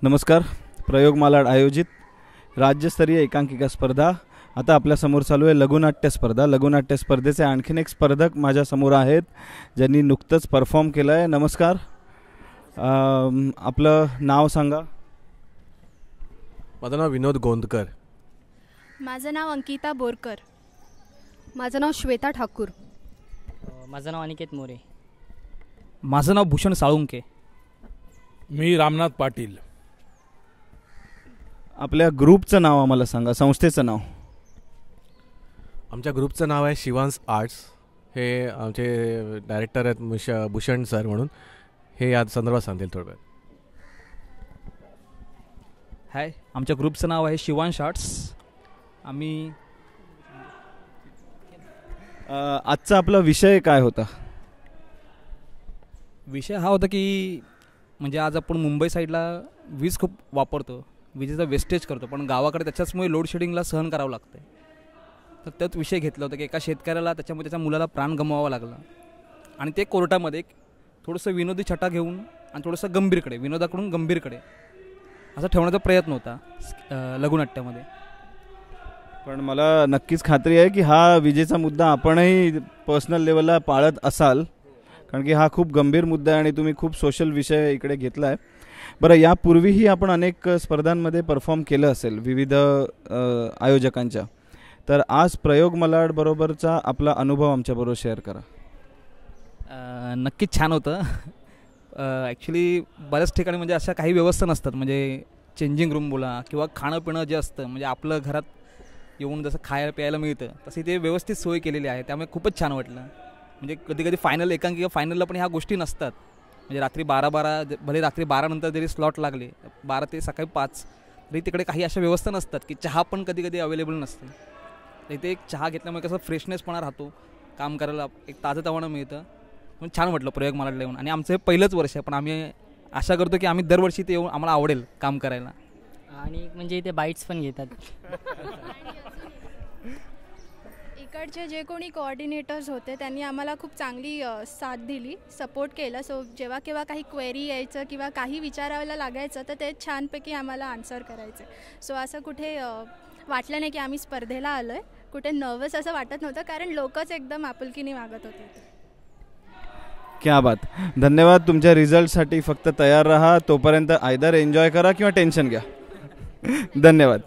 नमस्कार. प्रयोग मालाड आयोजित राज्यस्तरीय एकांकिका स्पर्धा आता आपल्या समोर चालू आहे. लघुनाट्य स्पर्धा. लघुनाट्य स्पर्धेचे आणखीन एक स्पर्धक माझ्या समोर आहेत ज्यांनी नुकतंच परफॉर्म केलं आहे. नमस्कार. आपलं नाव सांगा. माझं नाव विनोद गोंदकर. माझं नाव अंकिता बोरकर. माझं नाव श्वेता ठाकूर. माझं नाव अनिकेत मोरे. माझं नाव भूषण साळुंके. मी रामनाथ पाटील. आपल्या ग्रुपचं नाव आम्हाला सांगा, संस्थेचं नाव. आमच्या ग्रुपचं नाव आहे शिवांश आर्ट्स. हे आमचे डायरेक्टर आहेत भूषण सर म्हणून. हे या संदर्भात सांगतील थोडं. हाय, आमच्या ग्रुपचं नाव आहे शिवांश आर्ट्स. आम्ही आजचा आपला विषय काय होता? विषय हा होता की म्हणजे आज आपण मुंबई साईडला वीज खूप वापरतो, विजेचा वेस्टेज करतो, पण गावाकडे त्याच्याचमुळे लोड शेडिंगला सहन करावं लागतं. तर त्यात विषय घेतला होता की एका शेतकऱ्याला त्याच्यामुळे त्याच्या मुलाला प्राण गमवावा लागला आणि ते कोर्टामध्ये थोडंसं विनोदी छटा घेऊन आणि थोडंसं गंभीरकडे, विनोदाकडून गंभीरकडे असा ठेवण्याचा प्रयत्न होता लघुनाट्यामध्ये. पण मला नक्कीच खात्री आहे की हा विजेचा मुद्दा आपणही पर्सनल लेवलला पाळत असाल, कारण की हा खूप गंभीर मुद्दा आहे आणि तुम्ही खूप सोशल विषय इकडे घेतला आहे. बरं, यापूर्वीही आपण अनेक स्पर्धांमध्ये परफॉर्म केलं असेल विविध आयोजकांच्या. तर आज प्रयोग मालाड बरोबरचा आपला अनुभव आमच्याबरोबर शेअर करा. नक्कीच छान होतं. ॲक्च्युली बऱ्याच ठिकाणी म्हणजे अशा काही व्यवस्था नसतात, म्हणजे चेंजिंग रूम बोला किंवा खाणं पिणं जे असतं, म्हणजे आपलं घरात येऊन जसं खायला प्यायला मिळतं तशी ते व्यवस्थित सोय केलेली आहे. त्यामुळे खूपच छान वाटलं. म्हणजे कधी कधी फायनल एकांकिका फायनलला पण ह्या गोष्टी नसतात. म्हणजे रात्री 12 भले रात्री 12 नंतर जरी स्लॉट लागले 12 ते सकाळी 5 तरी तिकडे काही अशा व्यवस्था नसतात की चहा पण कधी कधी अवेलेबल नसते. तर इथे एक चहा घेतल्यामुळे कसं फ्रेशनेसपणा राहतो, काम करायला एक ताजंतवानं मिळतं. पण छान वाटलं प्रयोग मालाडला येऊन. आणि आमचं हे पहिलंच वर्ष आहे, पण आम्ही आशा करतो की आम्ही दरवर्षी ते येऊन आम्हाला आवडेल काम करायला. आणि म्हणजे इथे बाईट्स पण घेतात. इकडचे जे कोणी कोऑर्डिनेटर्स होते त्यांनी आम्हाला खूप चांगली साथ दिली, सपोर्ट केलं. सो जेव्हा केव्हा काही क्वेरी यायचं किंवा काही विचारायला लागायचं तर ते छानपैकी आम्हाला आन्सर करायचे. सो असं कुठे वाटलं नाही की आम्ही स्पर्धेला आलो आहे. कुठे नर्वस असं वाटत नव्हतं, कारण लोकच एकदम आपुलकीने वागत होते. क्या बात. धन्यवाद. तुमच्या रिझल्टसाठी फक्त तयार राहा. तोपर्यंत आयदर एन्जॉय करा किंवा टेन्शन घ्या. धन्यवाद.